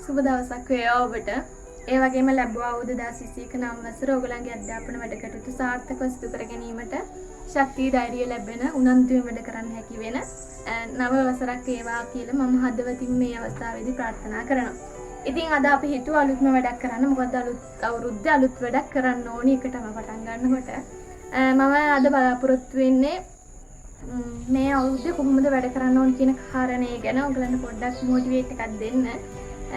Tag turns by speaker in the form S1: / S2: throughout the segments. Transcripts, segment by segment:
S1: සුබ දවසක් වේවා ඔබට. ඒ වගේම ලැබුවා අවුරුදු 2021 නම් වසර ඔයගලන්ගේ අධ්‍යාපන වැඩ කටයුතු සාර්ථකව සිදු කර ගැනීමට ශක්තිය ධෛර්යය ලැබෙන උනන්දුවෙන් වැඩ කරන්න හැකි වෙන නව වසරක් වේවා කියලා මම හදවතින් මේ අවස්ථාවේදී ප්‍රාර්ථනා කරනවා. ඉතින් අද අපි හිතුව අලුත්ම වැඩක් කරන්න. මොකද අලුත් අවුරුද්දේ අලුත් වැඩක් කරන්න ඕනි එකටම පටන් ගන්නකොට. මම අද බලාපොරොත්තු වෙන්නේ මේ අවුරුද්දේ කොහොමද වැඩ කරන්න ඕන කියන කාරණේ ගැන ඔයගලන්ට පොඩ්ඩක් මොටිවේට් එකක් දෙන්න.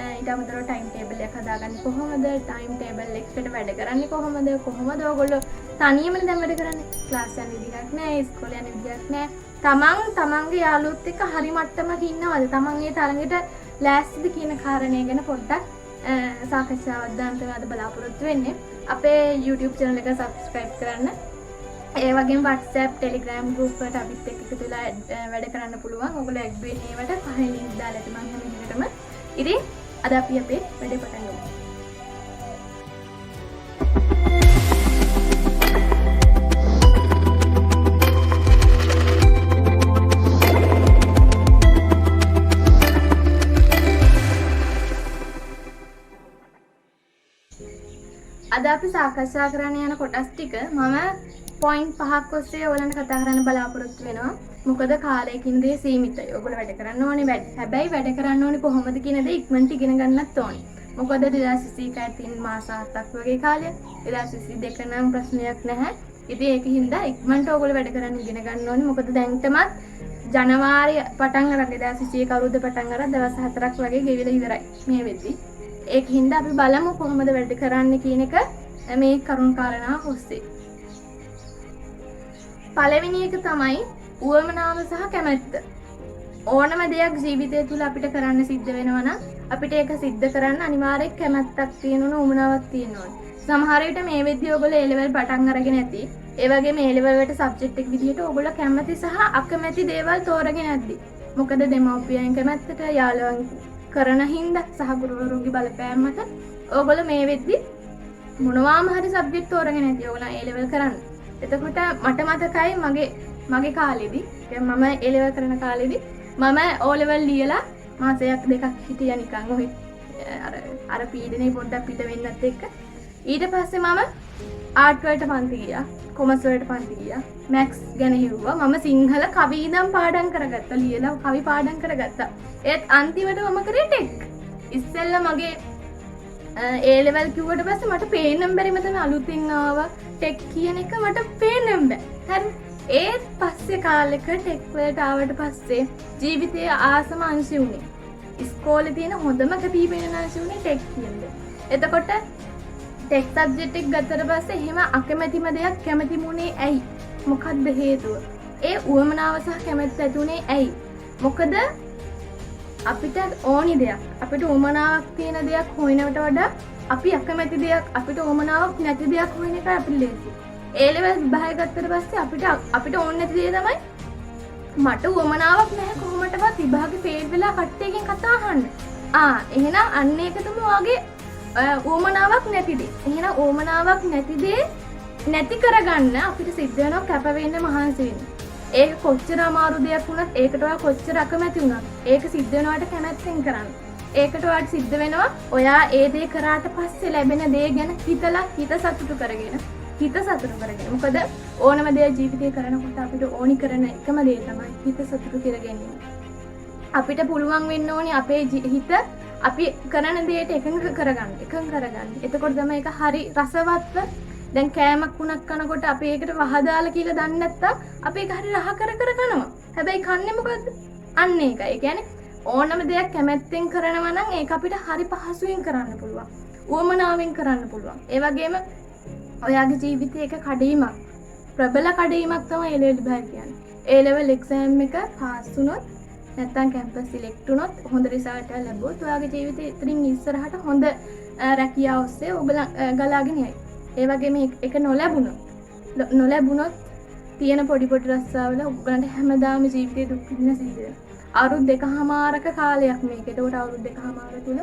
S1: ඊට අමතරව ටයිම් ටේබල් එකක් හදාගන්න කොහොමද, ටයිම් ටේබල් එකට වැඩ කරන්නේ කොහොමද ඔයගොල්ලෝ තනියමනේ දැන් වැඩ කරන්නේ. ක්ලාස් යන විදිහක් නැහැ, ඉස්කෝලේ යන විදිහක් නැහැ. තමන්ගේ යාළුවොත් එක්ක හරි මට්ටමක ඉන්නවද? තමන් ඒ තරඟෙට ලෑස්තිද කියන කාරණේ ගැන පොඩ්ඩක් සාකච්ඡාවක් දාන්න අද බලාපොරොත්තු වෙන්නේ. අපේ YouTube channel එක subscribe කරන්න. ඒ වගේම WhatsApp, Telegram group වලට අපිත් එක්ක එකතු වෙලා වැඩ කරන්න පුළුවන්. ඔයගොල්ලෝ ඇඩ් වෙන්නේ ඒවට පහේ link දාලා ඇති මම හැම එකටම. ඉතින් අද අපි අපේ වැඩේ පටන් ගමු. අද අපි සාකච්ඡා කරන්න යන කොටස් ටික මම පොයින්ට් 5ක් ඔස්සේ ඔයගලන්ට කතා කරන්න බලාපොරොත්තු වෙනවා. මොකද කාලය කියන දේ සීමිතයි. ඔයගොල්ලෝ වැඩ කරන්න ඕනේ හැබැයි වැඩ කරන්න ඕනේ කොහොමද කියන දේ ඉක්මනට ඉගෙන ගන්නත් ඕනේ. මොකද 2021 තියෙන මාස 7ක් වගේ කාලය. 2022 නම් ප්‍රශ්නයක් නැහැ. ඉතින් ඒකින්ද ඉක්මනට ඔයගොල්ලෝ වැඩ කරන්න ඉගෙන ගන්න ඕනේ. මොකද දැන්ටමත් ජනවාරි පටන් අරන් 2021 අවුරුද්ද පටන් අරන් දවස් 4ක් වගේ ගෙවිලා ඉවරයි මේ වෙද්දි. ඒකින්ද අපි බලමු කොහොමද වැඩ කරන්න කියන එක මේ කරුණු කාරණා ඔස්සේ. පළවෙනි එක තමයි උවමනාව සහ කැමැත්ත. ඕනම දෙයක් ජීවිතය තුළ අපිට කරන්න සිද්ධ වෙනවා නම් අපිට ඒක සිද්ධ කරන්න අනිවාර්යයෙන් කැමැත්තක් තියෙන්න ඕන, උවමනාවක් තියෙන්න ඕන. සමහර විට මේ වෙද්දී ඔයගොල්ලෝ A level පටන් අරගෙන ඇති. ඒ වගේම A level වලට සබ්ජෙක්ට් එක විදිහට ඔයගොල්ලෝ කැමැති සහ අකමැති දේවල් තෝරගෙන ඇද්දි. මොකද දෙමව්පියන් කැමැත්තට, යාළුවන් කරන හින්දා සහ ගුරුවරුන්ගේ බලපෑම් මත ඔයගොල්ලෝ මේ වෙද්දී මොනවාම හරි සබ්ජෙක්ට් තෝරගෙන ඇති. ඔයගොල්ලෝ A level කරන්න. එතකොට මට මතකයි මගේ කාලෙදී මම A level කරන කාලෙදී මම O level ලියලා මාසයක් දෙකක් හිටියා නිකන් ඔය අර පීඩනේ පොඩ්ඩක් පිට වෙන්නත් එක්ක. ඊට පස්සේ මම ආර්ට් වලට පන්ති ගියා, කොමර්ස් වලට පන්ති ගියා, මැත්ස් ගැන හිව්වා. මම සිංහල කවි ඉදන් පාඩම් කරගත්තා, ලියලා කවි පාඩම් කරගත්තා. ඒත් අන්තිමට මම කරේ ටෙක්. ඉස්සෙල්ලා මගේ A level කිව්වට පස්සේ මට පේන්නම් බැරි මතම අලුතින් ආවා ටෙක් කියන එක මට පේන්නම් බෑ. හරි. ඒත් පස්සේ කාලෙක ටෙක් වලට ආවට පස්සේ ජීවිතයේ ආසම අංශය උනේ. ඉස්කෝලේ තියෙන හොඳම කැපිපෙනෙන අංශය උනේ ටෙක් කියන්නේ. එතකොට ටෙක් සබ්ජෙක්ට් එක ගත්තට පස්සේ එහෙම අකමැතිම දෙයක් කැමැතිමුනේ ඇයි? මොකක්ද හේතුව? ඒ උවමනාව සහ කැමැත්ත ඇතුනේ ඇයි? මොකද අපිට ඕනි දෙයක්, අපිට උවමනාවක් තියෙන දෙයක් හොයනවට වඩා අපි අකමැති දෙයක්, අපිට උවමනාවක් නැති දෙයක් හොයන එක අපිට ලේසි. A level විභාගය ගත්තට පස්සේ අපිට ඕන නැති දේ තමයි මට උවමනාවක් නැහැ කොහොමදවත් විභාගේ ෆේල් වෙලා කට්ටියකින් කතා අහන්න. එහෙනම් අන්න ඒක තමයි ඔයගේ උවමනාවක් නැති දේ. එහෙනම් උවමනාවක් නැති දේ නැති කරගන්න අපිට සිද්ධ වෙනවා කැප වෙන්න, මහන්සි වෙන්න. ඒක කොච්චර අමාරු දෙයක් වුණත්, ඒකට ඔයා කොච්චර අකමැති වුණත්, ඒක සිද්ධ වෙනවට කැමැත්තෙන් කරන්න. ඒකට ඔයාට සිද්ධ වෙනවා ඔයා ඒ දේ කරාට පස්සේ ලැබෙන දේ ගැන හිතලා හිත සතුටු කරගෙන. මොකද ඕනම දේ ජීවිතේ කරනකොට අපිට ඕනි කරන එකම දේ තමයි හිත සතුටු කර ගැනීම. අපිට පුළුවන් වෙන්න ඕනේ අපේ හිත අපි කරන දේට එකඟ කරගන්න. එතකොට තමයි ඒක හරි රසවත්ව. දැන් කෑමක් වුණක් කනකොට අපි ඒකට වහදාලා කියලා දන්නේ නැත්තම් අපි ඒක හරි රහ කර කනවා. හැබැයි කන්නේ මොකද්ද? අන්න ඒකයි. ඒ කියන්නේ ඕනම දෙයක් කැමැත්තෙන් කරනවා නම් ඒක අපිට හරි පහසුවෙන් කරන්න පුළුවන්. උවමනාවෙන් කරන්න පුළුවන්. ඒ වගේම ඔයාගේ ජීවිතයේ එක කඩීමක්, ප්‍රබල කඩීමක් තමයි A level විභාගය කියන්නේ. A level exam එක පාස් වුණොත් නැත්නම් කැම්පස් සිලෙක්ට් වුණොත් හොඳ රිසල්ට් එකක් ලැබුවොත් ඔයාගේ ජීවිතේ ඉතින් ඉස්සරහට හොඳ රැකියාව ඔස්සේ ඔයගොල්ලෝ ගලාගෙන යයි. ඒ වගේම එක නොලැබුණොත් තියෙන පොඩි රස්සාවල ඔයගොල්ලන්ට හැමදාම ජීවිතේ දුක් විඳින සිද්ධ වෙනවා. අවුරුදු 2කමාරක කාලයක් මේක. ඒකට අවුරුදු 2කමාර තුල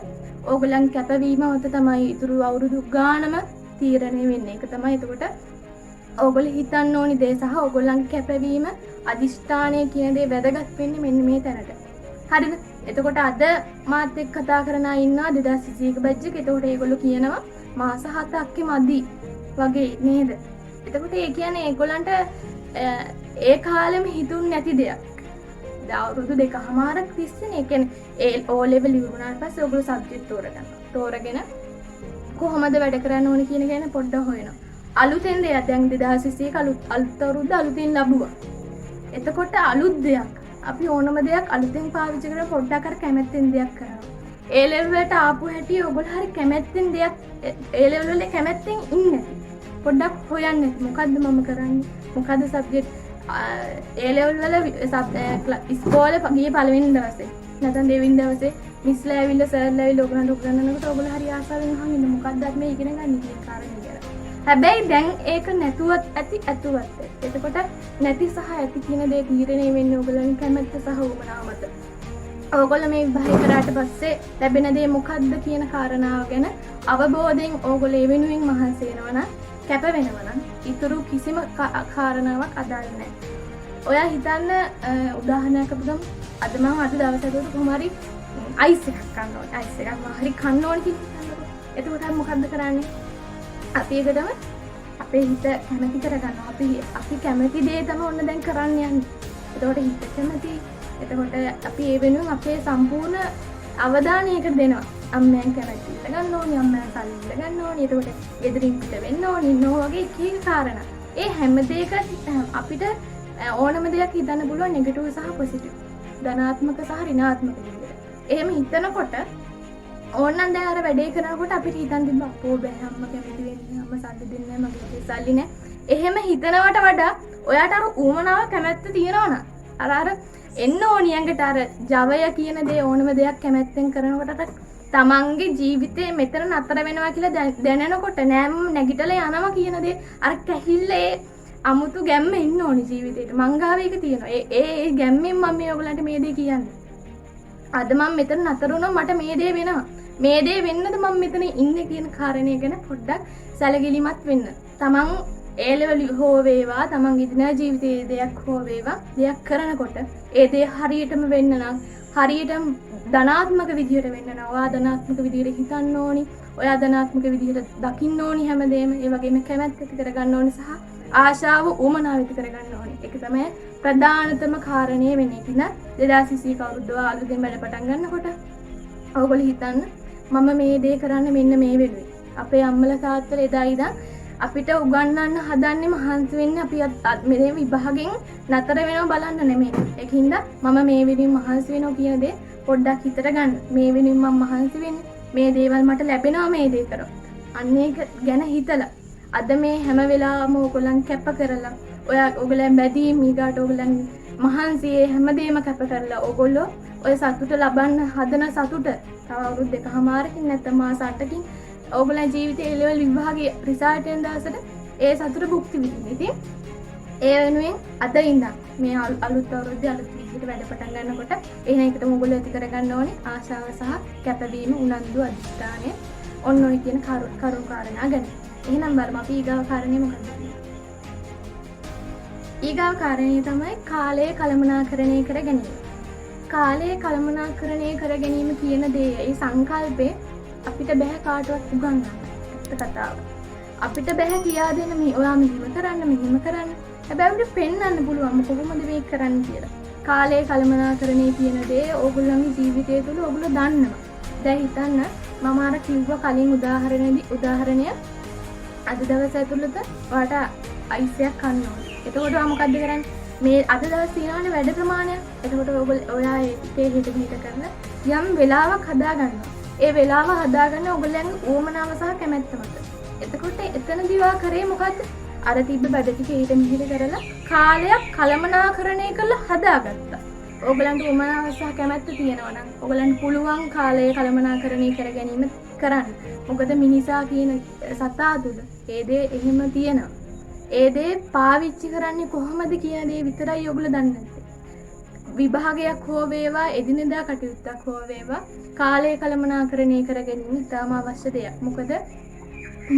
S1: ඕගොල්ලන් කැපවීම මත තමයි ඉතුරු අවුරුදු ගානම තීරණය වෙන්නේ. ඒක තමයි එතකොට ඕගොල්ලෝ හිතන්න ඕනි දේ සහ ඕගොල්ලන්ගේ කැපවීම අදිෂ්ඨානය කියන දේ වැදගත් වෙන්නේ මෙන්න මේ තැනට. හරිද? එතකොට අද මාත් එක්ක කතා කරන අය ඉන්නවා 2021 බැච් එක. එතකොට ඒගොල්ලෝ කියනවා මාස 7ක් මදි වගේ නේද? එතකොට ඒ කියන්නේ ඒගොල්ලන්ට ඒ කාලෙම හිතුන් නැති දෙයක්. අවුරුදු 2කමාරක් තිස්සේ ඒ කියන්නේ ඒ O level ඉවරුනාට පස්සේ ඔයගොල්ලෝ සබ්ජෙක්ට් තෝරගන්නවා. තෝරගෙන කොහොමද වැඩ කරන්න ඕනේ කියන ගැන පොඩ්ඩක් හොයනවා. අලුතෙන් දෙයක් දැන් 2021 අලුත් අවුරුද්ද අලුතෙන් ලැබුවා. එතකොට අලුත් දෙයක් අපි ඕනම දෙයක් අලුතෙන් පාවිච්චි කරලා පොඩ්ඩක් අර කැමැත්තෙන් දෙයක් කරනවා. ඒ ලෙවල් වලට ආපු හැටි ඔයගොල්ලෝ හරි කැමැත්තෙන් දෙයක් ඒ ලෙවල් වල කැමැත්තෙන් ඉන්නේ. පොඩ්ඩක් හොයන්න මොකද්ද මම කරන්නේ? මොකද්ද සබ්ජෙක්ට් ඒ ලෙවල් වල ඉස්කෝලේ ගියේ පළවෙනි දවසේ නැත්නම් දෙවෙනි දවසේ මිස්ලා ඇවිල්ලා සර්ලා ඇවිල්ලා ඔයගොල්ලන්ට උගන්වනකොට ඔයගොල්ලෝ හරි ආසාවෙන් අහන්නේ මොකක්ද අපි මේ ඉගෙන ගන්න කියන කාරණේ කියලා. හැබැයි දැන් ඒක නැතුවත් ඇති ඇතුවත් ඇති. එතකොට නැති සහ ඇති කියන දේ තීරණය වෙන්නේ ඔයගොල්ලන්ගේ කැමැත්ත සහ උවමනාව මත. ඔයගොල්ලෝ මේ විභාගය කරාට පස්සේ ලැබෙන දේ මොකක්ද කියන කාරණාව ගැන අවබෝධයෙන් ඔයගොල්ලෝ ඒ වෙනුවෙන් මහන්සි වෙනවා නම් කැප වෙනවා නම් ඊටු කිසිම කාරණාවක් අදාළ නැහැ. ඔයා හිතන්න උදාහරණයක් අපිට අද මම අද දවසට කොහොම හරි අයිස් එකක් ගන්න ඕනේ. අයිස් එකක් හරි කන්න ඕනේ කියලා. එතකොට මොකද්ද කරන්නේ? අපි ඒකටම අපේ හිත කැමති කරගන්නවා. අපි කැමති දේ තමයි ඔන්න දැන් කරන්න යන්නේ. එතකොට හිත කැමති. එතකොට අපි ඒ වෙනුවෙන් අපේ සම්පූර්ණ අවධානයකට දෙනවා. අම්මයන් කැමති ඉල්ල ගන්න ඕනේ, අම්මයන් සල්ලි ඉල්ල ගන්න ඕනේ. එතකොට ගෙදරින් පිට වෙන්න ඕනේ. නෝ වගේ කී කාරණා. ඒ හැම දෙයකට අපිට ඕනම දෙයක් හිතන්න පුළුවන් නෙගටිව් සහ පොසිටිව්. ධනාත්මක සහ ඍණාත්මක විදිහට. එහෙම හිතනකොට ඕනනම් දැන් අර වැඩේ කරනකොට අපිට හිතන් තිබ්බ අපෝ බෑ අම්ම කැමති වෙන්නේ අම්ම සල්ලි දෙන්නේ නැහැ මගේ සල්ලි නැහැ. එහෙම හිතනවට වඩා ඔයාට අර ඌමනාව කැමැත්ත තියෙනවනම් අර එන්න ඕනියඟට අර ජවය කියන දේ ඕනම දෙයක් කැමැත්තෙන් කරනකොට තමන්ගේ ජීවිතේ මෙතන නතර වෙනවා කියලා දැනෙනකොට නෑම නැගිටලා යනවා කියන දේ අර කැහිල්ලේ අමුතු ගැම්ම ඉන්න ඕනි ජීවිතේට. මංගාව එක තියෙනවා. ඒ ගැම්මෙන් මම මේ ඔයගලන්ට මේ දේ කියන්නේ. අද මම මෙතන නතර වුණා මට මේ දේ වෙනවා. මේ දේ වෙන්නද මම මෙතන ඉන්නේ කියන කාරණේ ගැන පොඩ්ඩක් සැලකිලිමත් වෙන්න. තමන් ඒ ලෙවල් හෝ වේවා තමන් ඉදින ජීවිතයේ දෙයක් හෝ වේවා දෙයක් කරනකොට ඒ දේ හරියටම වෙන්න නම් හරියටම ධනාත්මක විදියට වෙන්න නම් ඔයා ධනාත්මක විදියට හිතන්න ඕනි. ඔයා ධනාත්මක විදියට දකින්න ඕනි හැමදේම. ඒ වගේම කැමැත්ත ඇති කරගන්න ඕනි සහ ආශාව උමනාව ඇති කරගන්න ඕනි. ඒක තමයි ප්‍රධානතම කාරණේ වෙන්නේ. ඉතින් 2021 අවුරුද්ද අලුතෙන් වැඩ පටන් ගන්නකොට ඔයගොල්ලෝ හිතන්න මම මේ දේ කරන්න මෙන්න මේ වෙනුවෙන්. අපේ අම්මලා තාත්තලා එදා ඉඳන් අපිට උගන්වන්න හදන්නේ මහන්සි වෙන්නේ අපි මේ විභාගෙන් නතර වෙනව බලන්න නෙමෙයි. ඒකින්ද මම මේ වෙනුවෙන් මහන්සි වෙනවා කියන දේ පොඩ්ඩක් හිතට ගන්න. මේ වෙනුවෙන් මම මහන්සි වෙන්නේ. මේ දේවල් මට ලැබෙනවා මේ දේ කරොත්. අන්න ඒක ගැන හිතලා අද මේ හැම වෙලාවම ඕගොල්ලන් කැප කරලා ඔයගොල්ලන් බැදී මීගාට ඕගොල්ලන් මහන්සියේ හැමදේම කැප කරලා ඕගොල්ලෝ ඔය සතුට ලබන්න හදන සතුට තව අවුරුදු 2කමාරකින් නැත්නම් මාස 8කින් ඕගොල්ලන් ජීවිතයේ ලෙවල් විභාගයේ රිසල්ට් එන දවසට ඒ සතුට භුක්ති විඳින්න. ඉතින් ඒ වෙනුවෙන් අද ඉඳන් මේ අලුත් අවුරුද්දේ අලුත් විදිහට වැඩ පටන් ගන්නකොට එහෙනම් ඒකටම ඕගොල්ලෝ ඇති කරගන්න ඕනේ ආශාව සහ කැපවීම උනන්දු අධිෂ්ඨානය ඔන්න ඔය කියන කරුණු කාරණා ගැන. එහෙනම් බලමු අපි ඊගාව කාරණේ මොකක්ද? ඊගාව කාරණේ තමයි කාලය කළමනාකරණය කර ගැනීම. කාලය කළමනාකරණය කර ගැනීම කියන දේ ඒ සංකල්පේ අපිට බෑ කාටවත් උගන්වන්න. ඇත්ත කතාව. අපිට බෑ කියා දෙන්න මේ ඔයා මෙහෙම කරන්න. හැබැයි අපිට පෙන්වන්න පුළුවන් කොහොමද මේක කරන්න කියලා. කාලය කළමනාකරණය කියන දේ ඕගොල්ලන්ගේ ජීවිතය තුළ ඕගොල්ලෝ දන්නවා. දැන් හිතන්න මම අර කිව්ව කලින් උදාහරණය අද දවස් ඇතුළත ඔයාට අයිස්යක් කන්න ඕනේ. එතකොට ඔයා මොකද්ද කරන්නේ? මේ අද දවස් තියෙනවානේ වැඩ ප්‍රමාණයක්. එතකොට ඔයා ඒකේ හිත කරලා යම් වෙලාවක් හදා ගන්නවා. ඒ වෙලාව හදාගන්න ඔයගොල්ලන්ගේ උවමනාව සහ කැමැත්ත මත. එතකොට එතනදී ඔයා කරේ මොකද්ද? අර තිබ්බ බඩ ටික ඊට මෙහෙට කරලා කාලයක් කළමනාකරණය කරලා හදාගත්තා. ඔයගොල්ලන්ට උවමනාව සහ කැමැත්ත තියෙනවා නම් ඔයගොල්ලන්ට පුළුවන් කාලය කළමනාකරණය කර ගැනීම කරන්න. මොකද මිනිසා කියන සතා තුළ ඒ දේ එහෙම තියෙනවා. ඒ දේ පාවිච්චි කරන්නේ කොහොමද කියන දේ විතරයි ඔයගොල්ලෝ දන්නේ නැත්තේ. විභාගයක් හෝ වේවා එදිනෙදා කටයුත්තක් හෝ වේවා කාලය කළමනාකරණය කර ගැනීම ඉතාම අවශ්‍ය දෙයක්. මොකද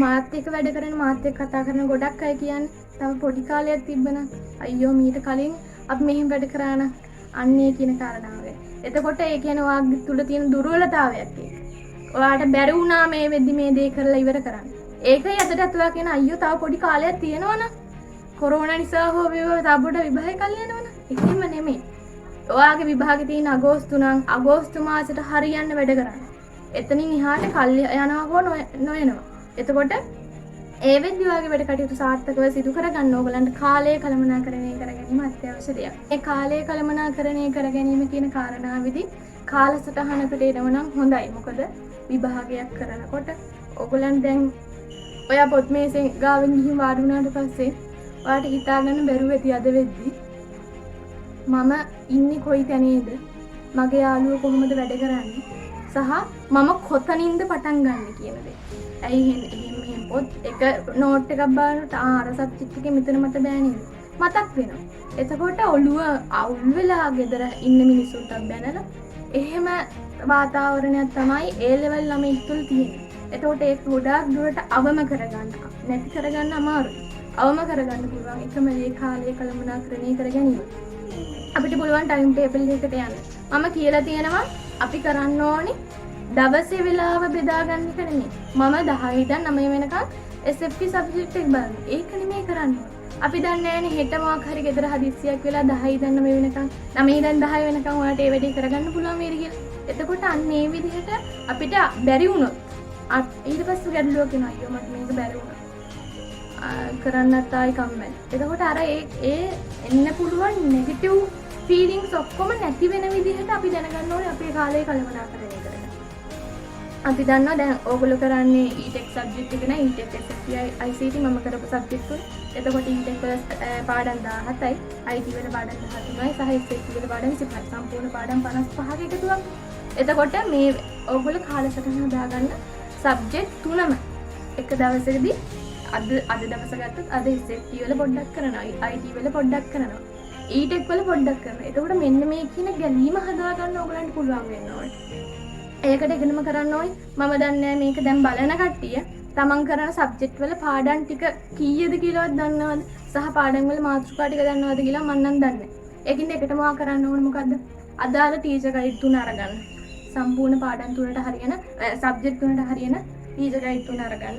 S1: මාත් එක්ක වැඩ කරන මාත් එක්ක කතා කරන ගොඩක් අය කියන්නේ තව පොඩි කාලයක් තිබ්බනම් අයියෝ මීට කලින් අපි මෙහෙම වැඩ කරා නම් අන්නේ කියන කාරණාව. එතකොට ඒ කියන්නේ ඔයාගේ තුල තියෙන දුර්වලතාවයක් ඒක. ඔයාට බැරි වුණා මේ වෙද්දි මේ දේ කරලා ඉවර කරන්න. ඒකයි අදටත් ඔයා කියන අයියෝ තව පොඩි කාලයක් තියෙනවනේ. කොරෝනා නිසා හෝ වේවා තව පොඩ විභාගය කල් යනවනේ. ඒකෙම නෙමෙයි. ඔයාගේ විභාගේ තියෙන අගෝස්තු නම් අගෝස්තු මාසෙට හරියන්න වැඩ කරන්න. එතනින් එහාට කල් යනවා හෝ නොයනවා. එතකොට ඒ වෙද්දි ඔයාගේ වැඩ කටයුතු සාර්ථකව සිදු කරගන්න ඕගලන්ට කාලය කළමනාකරණය කර ගැනීම අත්‍යවශ්‍ය දෙයක්. ඒ කාලය කළමනාකරණය කර ගැනීම කියන කාරණාවේදී කාලසටහනකට එනව නම් හොඳයි. මොකද විභාගයක් කරනකොට ඕගලන් දැන් ඔයා පොත් මේසෙන් ගාවෙන් ගිහින් වාඩි වුණාට පස්සේ ඔයාට හිතාගන්න බැරුව ඇති අද වෙද්දි මම ඉන්නේ කොයි තැනේද? මගේ යාළුවෝ කොහොමද වැඩ කරන්නේ? සහ මම කොතනින්ද පටන් ගන්න කියන දේ. ඇයි එහෙම පොත් එක නෝට් එකක් බලනකොට අර සබ්ජෙක්ට් එකේ මෙතන මට බෑ නේද? මතක් වෙනවා. එතකොට ඔළුව අවුල් වෙලා ගෙදර ඉන්න මිනිස්සුන්ට බැනලා එහෙම වාතාවරණයක් තමයි ඒ ලෙවල් ළමයි තුල තියෙන්නේ. එතකොට ඒක ගොඩාක් දුරට අවම කරගන්න නැති කරගන්න අමාරුයි. අවම කරගන්න පුළුවන් එකම දේ කාලය කළමනාකරණය කර ගැනීම. අපිට පුළුවන් ටයිම් ටේබල් එකකට යන්න. මම කියලා තියෙනවා අපි කරන්න ඕනේ දවසේ වෙලාව බෙදාගන්න එක නෙමෙයි. මම 10 ඉඳන් 9 වෙනකන් SFP සබ්ජෙක්ට් එක බලන්න. ඒක නෙමෙයි කරන්න ඕනේ. අපි දන්නේ නැහැනේ හෙට මොකක් හරි ගෙදර හදිස්සියක් වෙලා 10 ඉඳන් 9 වෙනකන් 9 ඉඳන් 10 වෙනකන් ඔයාලට ඒ වැඩේ කරගන්න පුළුවන් වේවි කියලා. එතකොට අන්න ඒ විදිහට අපිට බැරි වුණොත් ඊට පස්සේ ගැටලුවක් එනවා. අයියෝ මට මේක බැරි වුණා. කරන්නත් ආයි කම්මැලි. එතකොට අර ඒ එන්න පුළුවන් නෙගටිව් ෆීලිංස් ඔක්කොම නැති වෙන විදිහට අපි දැනගන්න ඕනේ අපේ කාලය කළමනාකරණය කරන්න. අපි දන්නවා දැන් ඕගොල්ලෝ කරන්නේ E-Tech සබ්ජෙක්ට් එක නේ E-Tech SFP ICT මම කරපු සබ්ජෙක්ට් වල. එතකොට E-Tech වල පාඩම් 17යි, IT වල පාඩම් 13යි, සහ SFP වල පාඩම් 25යි. සම්පූර්ණ පාඩම් 55ක එකතුවක්. එතකොට මේ ඕගොල්ලෝ කාලසටහන හදාගන්න සබ්ජෙක්ට් තුනම එක දවසකදී අද දවස ගත්තොත් අද SFP වල පොඩ්ඩක් කරනවා, IT වල පොඩ්ඩක් කරනවා, E-Tech වල පොඩ්ඩක් කරනවා. එතකොට මෙන්න මේ කියන ගැලීම හදාගන්න ඕගලන්ට පුළුවන් වෙන්න ඕනේ. ඒකට එකනම කරන්න ඕනේ මම දන්නේ මේක දැන් බලන කට්ටිය තමන් කරන සබ්ජෙක්ට් වල පාඩම් ටික කීයද කියලාවත් දන්නවද? සහ පාඩම් වල මාතෘකා ටික දන්නවද කියලා මම නම් දන්නේ. ඒකින්ද එකටම වා කරන්න ඕනේ මොකද්ද? අදාළ ටීචර් ගයිඩ් තුන අරගන්න. සම්පූර්ණ පාඩම් තුනට හරියන සබ්ජෙක්ට් තුනට හරියන ටීචර් ගයිඩ් තුන අරගන්න.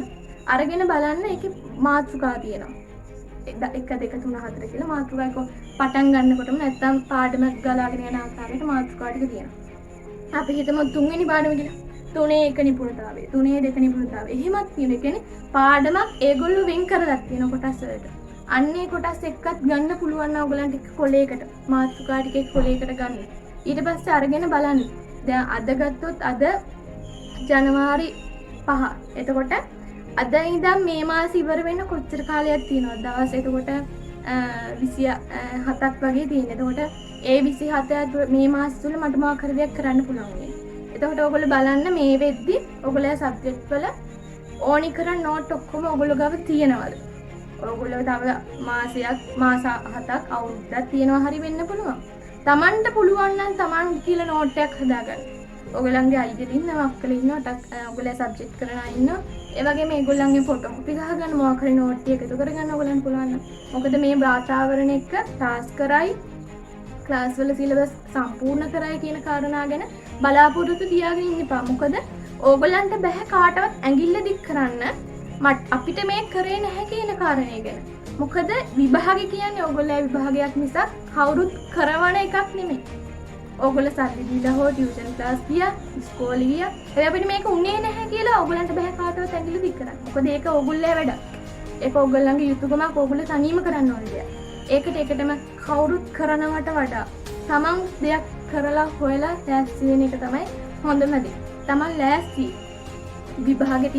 S1: අරගෙන බලන්න ඒකේ මාතෘකා තියෙනවා. 1 2 3 4 කියලා මාතෘකා එක පටන් ගන්නකොටම නැත්තම් පාඩම ගලාගෙන යන ආකාරයට මාතෘකා ටික තියෙනවා. අපි හිතමු 3 වෙනි පාඩම කියලා. 3 1 නිපුණතාවය, 3 2 නිපුණතාවය. එහෙමත් තියෙන. ඒ කියන්නේ පාඩමක් ඒගොල්ලෝ වෙන් කරලා තියෙන කොටස් වලට. අන්නේ කොටස් එක්කත් ගන්න පුළුවන් නම් ඔයගලන්ට එක කොලයකට මාතෘකා ටික එක කොලයකට ගන්න. ඊට පස්සේ අරගෙන බලන්න. දැන් අද ගත්තොත් අද ජනවාරි 5. එතකොට අද ඉඳන් මේ මාස ඉවර වෙන්න කොච්චර කාලයක් තියෙනවද? දවස් එතකොට 27ක් වගේ තියෙන. එතකොට ඒ 27 මේ මාස තුල මට මොකක් හරි දෙයක් කරන්න පුළුවන් වෙන්නේ. එතකොට ඔයගොල්ලෝ බලන්න මේ වෙද්දි ඔයගොල්ලෝ සබ්ජෙක්ට් වල ඕනි කරන් නෝට් ඔක්කොම ඔයගොල්ලෝ ගාව තියෙනවද? ඔයගොල්ලෝ තව මාස 7ක් අවුරුද්දක් තියෙනවා හරි වෙන්න පුළුවන්. Tamanට පුළුවන් නම් Taman කියලා නෝට් එකක් හදාගන්න. ඔයගොල්ලන්ගේ අයියලා ඉන්නවා, අක්කලා ඉන්නවා, ඔයගොල්ලෝ සබ්ජෙක්ට් කරන අය ඉන්නවා. ඒ වගේම මේගොල්ලන්ගේ ෆොටෝ කොපි ගහගන්න මොකක් හරි නෝට් එකක් එකතු කරගන්න ඔයගොල්ලන්ට පුළුවන් නම්. මොකද මේ වාතාවරණ එක්ක ටාස්ක් කරයි ක්ලාස් වල සිලබස් සම්පූර්ණ කරයි කියන කාරණා ගැන බලාපොරොත්තු තියාගෙන ඉන්න එපා. මොකද ඕගොල්ලන්ට බෑ කාටවත් ඇඟිල්ල දික් කරන්න අපිට මේ කරේ නැහැ කියන කාරණේ ගැන. මොකද විභාගය කියන්නේ ඕගොල්ලෝ විභාගයක් නිසා කවුරුත් කරවන එකක් නෙමෙයි. ඕගොල්ලෝ සල්ලි දීලා හෝ ටියුෂන් ක්ලාස් ගියා, ඉස්කෝලේ ගියා. ඒ අපිට මේක උනේ නැහැ කියලා ඕගොල්ලන්ට බෑ කාටවත් ඇඟිල්ල දික් කරන්න. මොකද ඒක ඕගොල්ලෝ වැඩක්. ඒක ඕගොල්ලන්ගේ යුතුයකමක් ඕගොල්ලෝ තනියම කරන්න ඕනේ දෙයක්. ඒකට එකටම කවුරුත් කරනවට වඩා තමන් දෙයක් කරලා හොයලා ලෑස්ති වෙන එක තමයි හොඳම දේ. තමන් ලෑස්ති විභාගෙ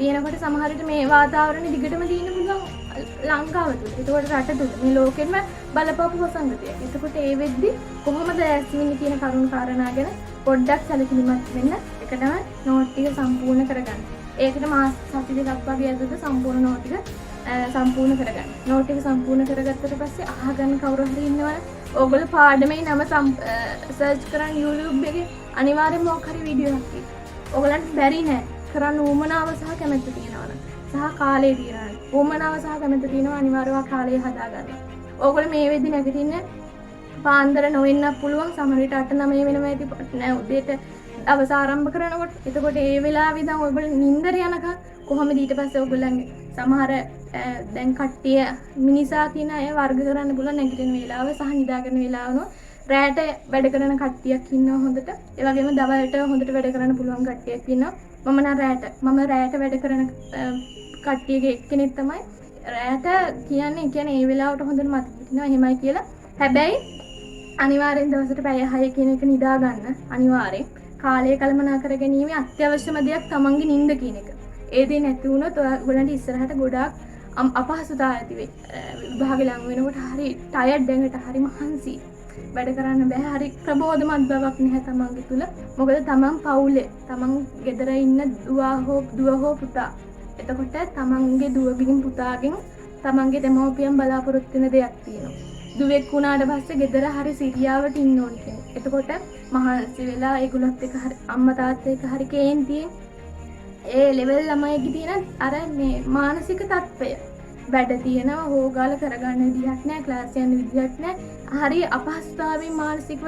S1: තියෙනකොට සමහර විට මේ වාතාවරණය දිගටම තියෙන්න පුළුවන් ලංකාව තුල. ඒකෝට රට තුල මේ ලෝකෙම බලපෑපු වසංගතයක්. ඒකෝට ඒ වෙද්දි කොහොමද ලෑස්ති වෙන්නේ කියන කරුණු කාරණා ගැන පොඩ්ඩක් සැලකිලිමත් වෙන්න. එකටම නෝට් ටික සම්පූර්ණ කරගන්න. ඒකට මාස 7 2ක් වගේ ඇතුළත සම්පූර්ණ නෝට් ටික සම්පූර්ණ කරගන්න. නෝට් එක සම්පූර්ණ කරගත්තට පස්සේ අහගන්න කවුරු හරි ඉන්නවනේ. ඕගොල්ලෝ පාඩමේ නම සර්ච් කරන් YouTube එකේ අනිවාර්යෙන්ම මොකක් හරි වීඩියෝ එකක් තියෙනවා. ඕගලන්ට බැරි නෑ කරන්න උවමනාව සහ කැමැත්ත තියෙනවනේ. සහ කාලය තියෙනවනේ. උවමනාව සහ කැමැත්ත තියෙනවා අනිවාර්යව කාලය හදාගන්න. ඕගොල්ලෝ මේ වෙද්දි නැගිටින්න පාන්දර නොවෙන්න පුළුවන් සමහර විට 8-9 වෙනවා ඇති නෑ උදේට දවස ආරම්භ කරනකොට. එතකොට ඒ වෙලාවේ ඉඳන් ඔයගොල්ලෝ නිින්දර යනකම් කොහොමද ඊට පස්සේ ඔයගොල්ලන්ගේ සමහර දැන් කට්ටිය මිනිසා කියන අය වර්ග කරන්න පුළුවන් නැගිටින වේලාව සහ නිදාගන්න වේලාව නෝ රැට වැඩ කරන කට්ටියක් ඉන්නවා හොඳට. ඒ වගේම දවල්ට හොඳට වැඩ කරන්න පුළුවන් කට්ටියක් ඉන්නවා. මම රැට වැඩ කරන කට්ටියගේ එක්කෙනෙක් තමයි. රැට කියන්නේ ඒ වෙලාවට හොඳට මතක හිටිනවා එහෙමයි කියලා. හැබැයි අනිවාර්යෙන් දවසට පැය 6 කියන එක නිදා ගන්න අනිවාර්යෙන්. කාලය කළමනාකර ගැනීම අත්‍යවශ්‍යම දෙයක් තමන්ගේ නිින්ද කියන එක. ඒ දේ නැති වුණොත් ඔයගොල්ලන්ට ඉස්සරහට ගොඩාක් අපහසුතාව ඇති වෙයි. විභාගෙ ලඟ වෙනකොට හරි ටයර්ඩ් එකකට හරි මහන්සි. වැඩ කරන්න බෑ. හරි ප්‍රබෝධමත් බවක් නැහැ තමන්ගේ තුල. මොකද තමන් පවුලේ තමන් ගෙදර ඉන්න දුව හෝ පුතා. එතකොට තමන්ගේ දුවගෙන් පුතාගෙන් තමන්ගේ දෙමව්පියන් බලාපොරොත්තු වෙන දෙයක් තියෙනවා. දුවෙක් වුණාට පස්සේ ගෙදර හරි සිරියාවට ඉන්න ඕන කෙනෙක්. එතකොට මහන්සි වෙලා ඒගොල්ලොත් එක්ක හරි අම්මා තාත්තා එක්ක හරි කේන්තියෙන් ඒ ලෙවල් ළමයිගේ තියෙන අර මේ මානසික තත්ත්වය වැඩ තියෙනවා හොගාල කරගන්න විදිහක් නැහැ ක්ලාස් යන්න විදිහක් නැහැ හරි අපහසුතාවයෙන් මානසිකව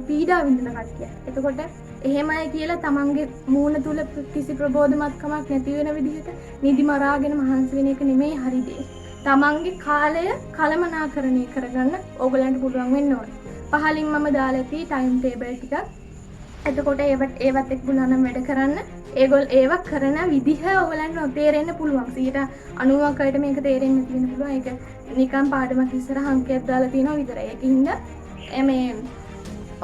S1: පීඩා විඳින කට්ටිය. එතකොට එහෙමයි කියලා තමන්ගේ මූණ තුල කිසි ප්‍රබෝධමත්කමක් නැති වෙන විදිහට නිදි මරාගෙන මහන්සි වෙන එක නෙමෙයි හරි දේ. තමන්ගේ කාලය කළමනාකරණය කරගන්න ඕගලන්ට පුළුවන් වෙන්න ඕනේ. පහලින් මම දාලා තියෙයි ටයිම් ටේබල් ටිකක්. එතකොට ඒවත් එක්ක බුලනම් වැඩ කරන්න. ඒවා කරන විදිහ ඔයගලන්ට තේරෙන්න පුළුවන්. 90%කට මේක තේරෙන්න තියෙන පුළුවන්. ඒක නිකන් පාඩමක් ඉස්සරහ අංකයක් දාලා තියෙනවා විතරයි. ඒකින්ද මේ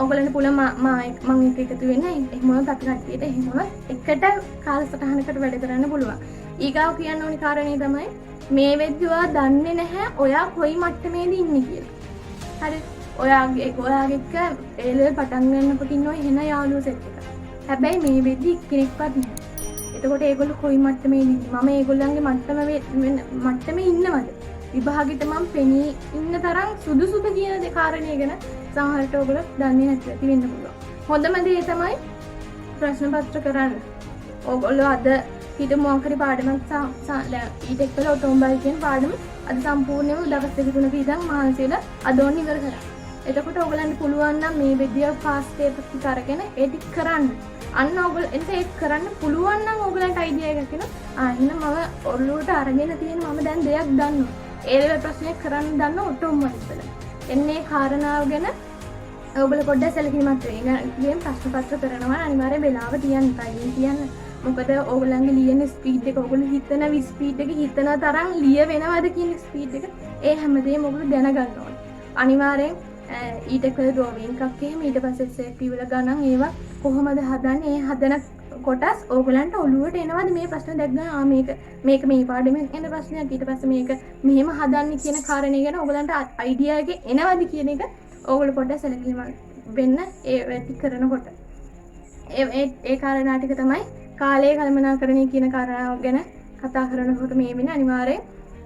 S1: ඔයගලන්ට පුළුවන් මම එක එකතු වෙන්න එහෙමවත් අපි කට්ටියට එහෙමවත් එකට කාලසටහනකට වැඩ කරන්න පුළුවන්. ඊගාව කියන්න ඕනි කාරණේ තමයි මේ වෙද්දිවා දන්නේ නැහැ ඔයා කොයි මට්ටමේද ඉන්නේ කියලා. හරි ඔයාගේ එක්ක ඒලෙවල් පටන් ගන්නකොට ඉන්නෝ එහෙන යාළුවෝ සෙට් එක. හැබැයි මේ වෙද්දි කෙනෙක්වත් නැහැ. එතකොට ඒගොල්ලෝ කොයි මට්ටමේ ඉන්නේ? මම ඒගොල්ලන්ගේ මට්ටමේ ඉන්නවද? විභාගෙට මම පෙනී ඉන්න තරම් සුදුසුද කියන කාරණේ ගැන සමහරට ඔයගොල්ලෝ දන්නේ නැති ඇති වෙන්න පුළුවන්. හොඳම දේ තමයි ප්‍රශ්න පත්‍ර කරන්න. ඔයගොල්ලෝ අද ඊට මොකක්ද පාඩමක් ඊට එක්කලා ඔටෝමොබයිල් කියන පාඩම අද සම්පූර්ණයෙන්ම දවස් දෙක තුනක ඉඳන් මහන්සි වෙලා අද ඕන ඉවර කරා. එතකොට ඔයගලන්ට පුළුවන් නම් මේ විදිය ෆාස්ට් පේපර් ටික අරගෙන ඒ ටික කරන්න. අන්න ඔයගොල්ලෝ ඒක කරන්න පුළුවන් නම් ඔයගලන්ට අයිඩියා එකක් එනවා. එහෙනම් මම ඔළුවට අරගෙන තියෙන මම දැන් දෙයක් දන්නවා. ඒ ලෙවල් ප්‍රශ්නයක් කරන්න දන්න ඔටෝමොබයිල් වල. එන්නේ කාරණාව ගැන ඔයගොල්ලෝ පොඩ්ඩක් සැලකිලිමත් වෙන්න. ඉතින් ප්‍රශ්න පත්‍ර කරනවා අනිවාර්යෙන් වෙලාව තියන්න තියන්න. මොකද ඕගොල්ලන්ගේ ලියන ස්පීඩ් එක ඔයගොල්ලෝ හිතන ස්පීඩ් එක හිතන තරම් ලිය වෙනවද කියන ස්පීඩ් එක ඒ හැමදේම ඔයගොල්ලෝ දැනගන්න ඕනේ. අනිවාර්යෙන් ඊට කළ ඩ්‍රෝවිං එකක් එහෙම ඊට පස්සේ සෙට් වල ගණන් ඒවා කොහොමද හදන්නේ ඒ හදන කොටස් ඕගොල්ලන්ට ඔළුවට එනවද මේ ප්‍රශ්න දැක් ගන්න මේක මේ පාඩමෙන් එන ප්‍රශ්නයක් ඊට පස්සේ මේක මෙහෙම හදන්නේ කියන කාරණේ ගැන ඕගොල්ලන්ට අයිඩියා එක එනවද කියන එක ඕගොල්ලෝ පොඩ්ඩක් සැලකිලිමත් වෙන්න ඒ වැඩි කරනකොට ඒ කාරණා ටික තමයි කාලය කළමනාකරණය කියන කාරණාව ගැන කතා කරනකොට මේ වෙන අනිවාර්යෙන්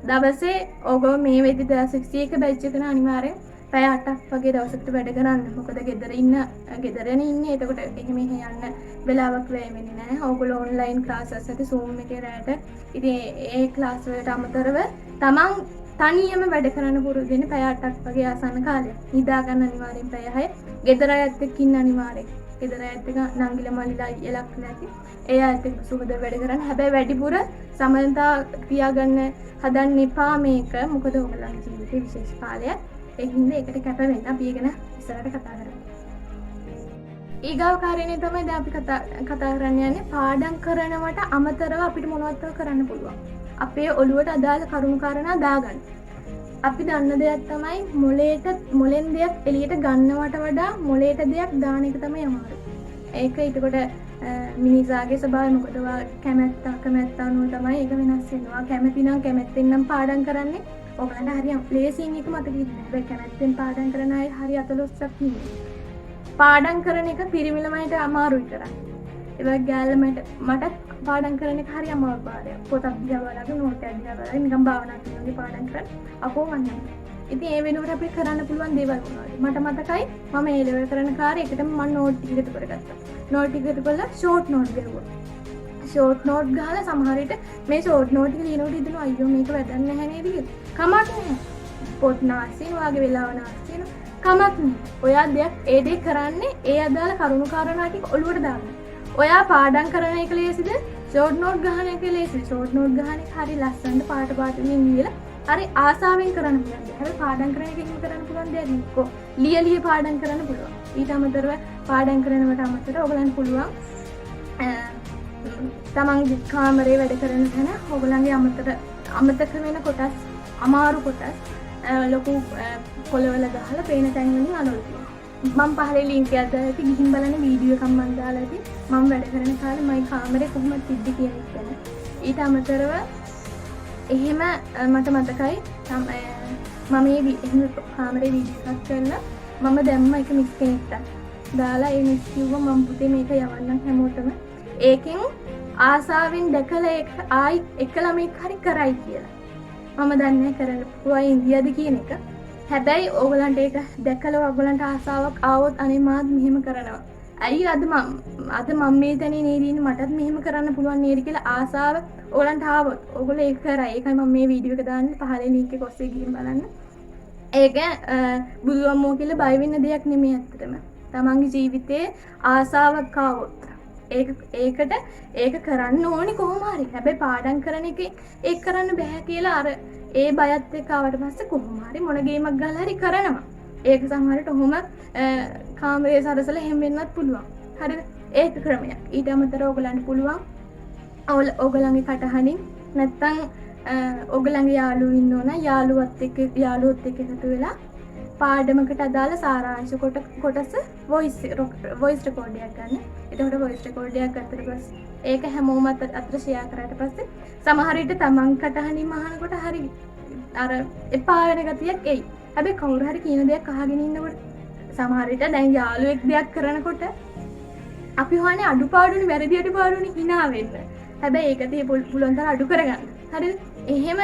S1: දවසේ ඔයගොල්ලෝ මේ වෙද්දි 61 බැච් එකන අනිවාර්යෙන් පැය 8ක් වගේ දවසකට වැඩ කරන්න. මොකද ගෙදරනේ ඉන්නේ. එතකොට එහෙම යන්න වෙලාවක් වැය වෙන්නේ නැහැ. ඔයගොල්ලෝ ඔන්ලයින් ක්ලාසස් ඇති Zoom එකේ රැට. ඉතින් ඒ ක්ලාස් වලට අමතරව තමන් තනියම වැඩ කරන්න පුරුදු වෙන්න පැය 8ක් වගේ ආසන්න කාලයක්. නිදා ගන්න අනිවාර්යෙන් පැය 6. ගෙදර අයත් එක්ක ඉන්න අනිවාර්යෙන්. ගෙදර අයත් එක්ක නංගිලා මල්ලිලා අයියලක් නැති. ඒ අයත් එක්ක සුහද වැඩ කරන්න. හැබැයි වැඩිපුර සමනතා තියාගන්න හදන්න එපා මේක. මොකද ඔයගොල්ලන්ගේ ජීවිතේ විශේෂ කාලයක්. ඒකින්ද ඒකට කැප වෙන්න අපි ඉගෙන ඉස්සරහට කතා කරමු. ඊගාව කාරණේ තමයි දැන් අපි කතා කරන්න යන්නේ පාඩම් කරනවට අමතරව අපිට මොනවද කරන්න පුළුවන්. අපේ ඔළුවට අදාළ කරුණු කාරණා දාගන්න. අපි දන්න දෙයක් තමයි මොලෙන් දෙයක් එළියට ගන්නවට වඩා මොලේට දෙයක් දාන එක තමයි අමාරු. ඒක ඊටකොට මිනිසාගේ ස්වභාවය මොකද කැමැත්ත අනුව තමයි ඒක වෙනස් වෙනවා. කැමැති නම් කැමැත්තෙන් නම් පාඩම් කරන්නේ ඔයගලන්ට හරි ලේසියෙන් එක මතක ඉන්නේ. හැබැයි කැමැත්තෙන් පාඩම් කරන අය හරි අතලොස්සක් ඉන්නේ. පාඩම් කරන එක පිරිමිලමයිට අමාරුයි කරන්නේ. ඒ වගේ ගෑල්ලමට මට පාඩම් කරන එක හරි අමාරු පාඩයක්. පොතක් දිහා බලලා නෝට් එකක් දිහා බලලා නිකන් භාවනා කරනවා පාඩම් කරලා අපෝ වන්නේ. ඉතින් ඒ වෙනුවට අපිට කරන්න පුළුවන් දේවල් මොනවද? මට මතකයි මම ඒ ලෙවල් කරන කාර්යය එකටම මම නෝට් ටික එකතු කරගත්තා. නෝට් ටික එකතු කරලා ෂෝට් නෝට් ගහුවා. ෂෝට් නෝට් ගහලා සමහර විට මේ ෂෝට් නෝට් එක ලියනකොට හිතනවා අයියෝ මේක වැඩක් නැහැ නේද කියලා. කමක් නැහැ. පොත් නාස්තින වාගේ වෙලාව නාස්තින කමක් නෑ. ඔයා දෙයක් ඒ දේ කරන්නේ ඒ අදාළ කරුණු කාරණා ටික ඔලුවට දාන්න. ඔයා පාඩම් කරන එක ලේසිද? ෂෝට් නෝට් ගහන එක ලේසිද? ෂෝට් නෝට් ගහන එක හරි ලස්සනට පාට වලින් ලියලා හරි ආසාවෙන් කරන්න පුළුවන්. හැබැයි පාඩම් කරන එක එහෙම කරන්න පුළුවන් දෙයක් නෙක්කෝ. ලිය පාඩම් කරන්න පුළුවන්. ඊට අමතරව පාඩම් කරනවට අමතරව ඔයගලන්ට පුළුවන් තමන්ගේ කාමරේ වැඩ කරන තැන ඔයගලන්ගේ අමතක වෙන කොටස් අමාරු කොටස් ලොකු පොළවල ගහලා පේන තැන් වලින් අලවලා තියෙනවා. මම පහලේ ලින්ක් එකක් දාලා ඉතින් ගිහින් බලන්න වීඩියෝ එකක් මම දාලා ඉතින් මම වැඩ කරන කාලේ මගේ කාමරේ කොහොමද තිබ්බේ කියන එක ගැන. ඊට අමතරව එහෙම මට මතකයි මම මේ කාමරේ වීඩියෝ එකක් කරලා මම දැම්ම එක මිස් කෙනෙක්ට දාලා ඒ මිස් කිව්වා මම පුතේ මේක යවන්නම් හැමෝටම. ඒකෙන් ආසාවෙන් දැකලා ඒක ආයි එක ළමෙක් හරි කරයි කියලා. මම දන්නේ කරන්න පුළුවන් ඉන්දියාද කියන එක. හැබැයි ඕගලන්ට ඒක දැකලා ඔයගලන්ට ආසාවක් ආවොත් අනේ මාත් මෙහෙම කරනවා. ඇයි අද මම මේ තැනේ නේද ඉන්නේ මටත් මෙහෙම කරන්න පුළුවන් නේද කියලා ආසාව ඕගලන්ට ආවොත් ඕගොල්ලෝ ඒක කරයි. ඒකයි මම මේ වීඩියෝ එක දාන්නේ පහලේ link එක ඔස්සේ ගිහින් බලන්න. ඒක බුදුම්මෝ කියලා බය වෙන්න දෙයක් නෙමෙයි ඇත්තටම. තමන්ගේ ජීවිතේ ආසාවක් ආවොත් ඒක කරන්න ඕනි කොහොම හරි. හැබැයි පාඩම් කරන එකේ ඒක කරන්න බෑ කියලා අර ඒ බයත් එක්ක ආවට පස්සේ කොහොම හරි මොන ගේමක් ගහලා හරි කරනවා. ඒක සමහරට ඔහොම කාමරේ සරසලා හැම වෙන්නත් පුළුවන්. හරිද? ඒක ක්‍රමයක්. ඊට අමතරව ඔයගලන්ට පුළුවන් ඔයගලන්ගේ කටහඬින් නැත්තම් ඔයගලන්ගේ යාළුවෝ ඉන්නවනම් යාළුවොත් එක්ක එකතු වෙලා පාඩමකට අදාළ සාරාංශ කොටස වොයිස් රෙකෝඩ් එකක් ගන්න. එතකොට වොයිස් රෙකෝඩ් එකක් ගත්තට පස්සේ ඒක හැමෝම අතර ෂෙයා කරාට පස්සේ සමහර විට තමන් කටහඬින් අහනකොට හරි අර එපා වෙන ගතියක් එයි. හැබැයි කවුරු හරි කියන දෙයක් අහගෙන ඉන්නකොට සමහර විට දැන් යාළුවෙක් දෙයක් කරනකොට අපි හොයන්නේ අඩුපාඩුනේ වැරදි අඩුපාඩුනේ hina වෙන්න. හැබැයි ඒක තිය පුළුවන් තරම් අඩු කරගන්න. හරිද? එහෙම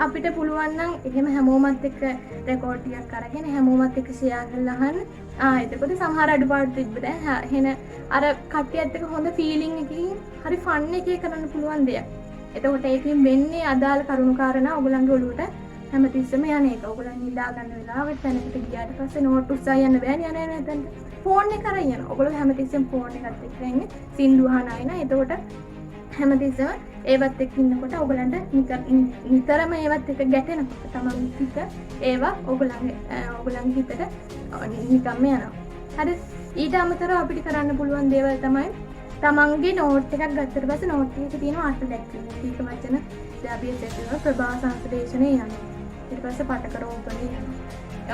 S1: අපිට පුළුවන් නම් එහෙම හැමෝමත් එක්ක රෙකෝඩ් ටිකක් අරගෙන හැමෝමත් එක්ක ෂෙයා කරලා අහන්න. එතකොට සමහර අඩුපාඩු තිබ්බ දැන් එහෙන අර කට්ටියත් එක්ක හොඳ ෆීලිං එකකින් හරි ෆන් එකේ කරන්න පුළුවන් දෙයක්. එතකොට ඒකෙන් වෙන්නේ අදාළ කරුණු කාරණා ඔයගලන්ගේ ඔළුවට හැමතිස්සෙම යන එක. ඔයගලන් නිදා ගන්න වෙලාවට තැනකට ගියාට පස්සේ නෝට් උස්සා යන්න බෑනේ යන්නේ නැතන. ෆෝන් එක කරන් යනවා. ඔයගොල්ලෝ හැමතිස්සෙම ෆෝන් එකත් එක්ක ඉන්නේ. සින්දු අහන අය නා. එතකොට හැමතිස්සෙම ඒවත් එක්ක ඉන්නකොට ඔයගලන්ට නිතරම ඒවත් එක්ක ගැටෙනකොට තමයි හිත ඒවා ඔයගලන්ගේ හිතට නිකම්ම යනවා. හරි? ඊට අමතරව අපිට කරන්න පුළුවන් දේවල් තමයි තමන්ගේ නෝට් එකක් ගත්තට පස්සේ නෝට් එකේ තියෙන අර්ථ දැක්වීම. ඊට වචන අපි සෙට්නවා ප්‍රභා සංස්ලේෂණය යනවා. ඊට පස්සේ පටක රෝපණය යනවා.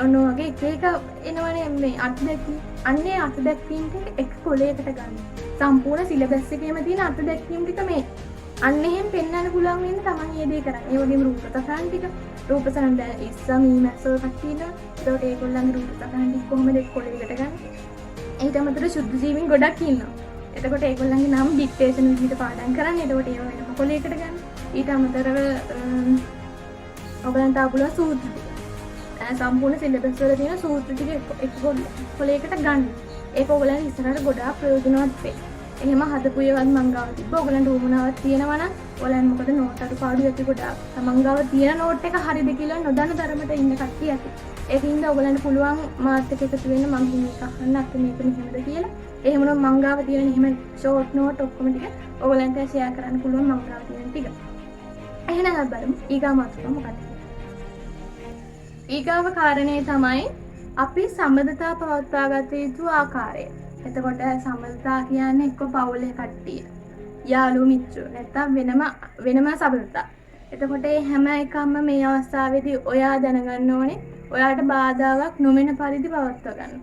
S1: ඔන්න ඔයගේ එක එනවනේ මේ අර්ථ දැක්වීම. අන්නේ අර්ථ දැක්වීම ටික එක කොලයකට ගන්න. සම්පූර්ණ සිලබස් එකේම තියෙන අර්ථ දැක්වීම ටික මේ. අන්න එහෙම පෙන්වන්න පුළුවන් වෙන්නේ තමන් මේ දේ කරන්නේ. ඒ වගේම රූප සටහන් ටික රූප සටහන් දැන් ඉස්සමී මැසෝ කට්ටියන. ඒකට ඒගොල්ලන්ගේ රූප සටහන් ටික කොහොමද කොලයකට ගන්න? ඊට අමතරව සුද්ධ ජීවීන් ගොඩක් ඉන්නවා. එතකොට ඒගොල්ලන්ගේ නම් ඩික්ටේෂන් විදිහට පාඩම් කරන්නේ. එතකොට ඒව වෙනම කොලයකට ගන්න. ඊට අමතරව ඔයගලන්ට ආපුලා සූත්‍ර ටික. සම්පූර්ණ සිලබස් වල තියෙන සූත්‍ර ටික එක කොලයකට ගන්න. ඒක ඔයගලන්ට ඉස්සරහට ගොඩාක් ප්‍රයෝජනවත් වෙයි. එහෙම හදපු ඒවත් මං ගාව තිබ්බ. ඔයගලන්ට උවමනාවක් තියෙනවා නම් ඔයගලන් මොකද නෝට් අඩුපාඩු ඇති ගොඩාක්. තමන් ගාව තියෙන නෝට් එක හරිද කියලා නොදන්න තරමට ඉන්න කට්ටිය ඇති. ඒකින්ද ඔයගලන්ට පුළුවන් මාත් එක්ක එකතු වෙන්න මං මේක අහන්න අත් මේක මෙහෙමද කියලා. එහෙමනම් මං ගාව තියෙන එහෙම ෂෝට් නෝට් ඔක්කොම ටික ඔයගලන්ට ෂෙයා කරන්න පුළුවන් මං ගාව තියෙන ටික. එහෙනම් අපි බලමු ඊගාව මාතෘකාව මොකක්ද? ඊගාව කාරණේ තමයි අපි සම්බන්ධතා පවත්වා ගත යුතු ආකාරය. එතකොට සම්බන්ධතා කියන්නේ එක්ක පවුලේ කට්ටිය, යාළුවෝ මිත්‍රයෝ නැත්නම් වෙනම සම්බන්ධතා. එතකොට මේ හැම එකම මේ අවස්ථාවේදී ඔයා දැනගන්න ඕනේ ඔයාට බාධාවක් නොවන පරිදි පවත්වා ගන්න.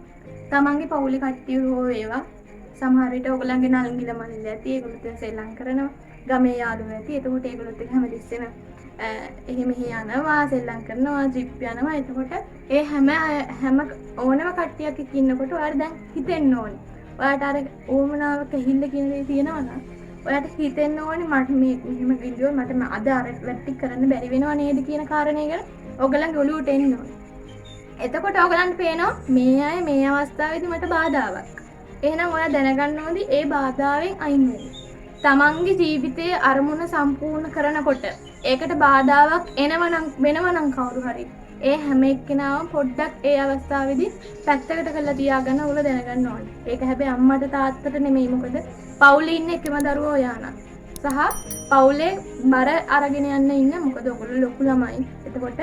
S1: තමන්ගේ පවුලේ කට්ටිය හෝ වේවා සමහර විට ඔයගලන්ගේ නංගිල මල්ලි ඇති ඒගොල්ලොත් සෙල්ලම් කරනවා. ගමේ යාළුවෝ ඇති. එතකොට ඒගොල්ලොත් එක්ක හැමතිස්සෙම එහෙම යනවා සෙල්ලම් කරනවා ජිප් යනවා. එතකොට ඒ හැම ඕනම කට්ටියක් එක්ක ඉන්නකොට ඔයාලා දැන් හිතෙන්න ඕනේ. ඔයාට අර ඕමනාව කැහිල්ල කියන දේ තියෙනවා නම් ඔයාට හිතෙන්න ඕනේ මට මේ මෙහෙම වීඩියෝ මට අද අර වැටි කරන්න බැරි වෙනව නේද කියන කාරණේ ගැන ඔයගලන්ගේ ඔළුවට එන්න ඕනේ. එතකොට ඔයගලන්ට පේනවා මේ අය මේ අවස්ථාවේදී මට බාධාවක්. එහෙනම් ඔයා දැනගන්න ඕනේ ඒ බාධාවෙන් අයින් වෙන්න. තමන්ගේ ජීවිතයේ අරමුණ සම්පූර්ණ කරනකොට ඒකට බාධාවක් වෙනවනම් කවුරු හරි ඒ හැම එක්කෙනාම පොඩ්ඩක් ඒ අවස්ථාවේදී පැත්තකට කරලා තියාගන්න ඕගොල්ලෝ දැනගන්න ඕනේ. ඒක හැබැයි අම්මට තාත්තට නෙමෙයි. මොකද පවුලේ ඉන්න එකම දරුවෝ ඔයාලා. සහ පවුලේ බර අරගෙන යන්න ඉන්න මොකද ඔයගොල්ලෝ ලොකු ළමයි. එතකොට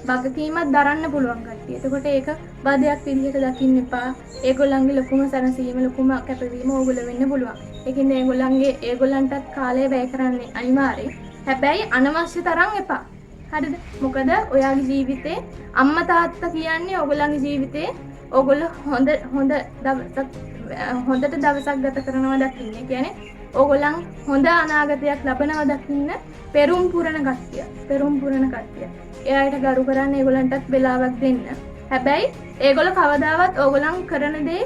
S1: වගකීමක් දරන්න පුළුවන් කට්ටිය. එතකොට ඒක බාධයක් විදිහට දකින්න එපා. ඒගොල්ලන්ගේ ලොකුම සැනසීම ලොකුම කැපවීම ඕගොල්ලෝ වෙන්න පුළුවන්. ඒකින්ද ඒගොල්ලන්ටත් කාලය වැය කරන්නේ අනිවාර්යයි. හැබැයි අනවශ්‍ය තරම් එපා. හරිද? මොකද ඔයාගේ ජීවිතේ අම්මා තාත්තා කියන්නේ ඕගොල්ලන්ගේ ජීවිතේ ඕගොල්ලෝ හොඳට දවසක් ගත කරනවා දකින්න. කියන්නේ ඕගොල්ලන් හොඳ අනාගතයක් ලබනවා දකින්න පෙරම් පුරන කට්ටිය. එයාට ගරු කරන්න ඒගොල්ලන්ටත් වෙලාවක් දෙන්න. හැබැයි ඒගොල්ලෝ කවදාවත් ඕගොල්ලන් කරන දේ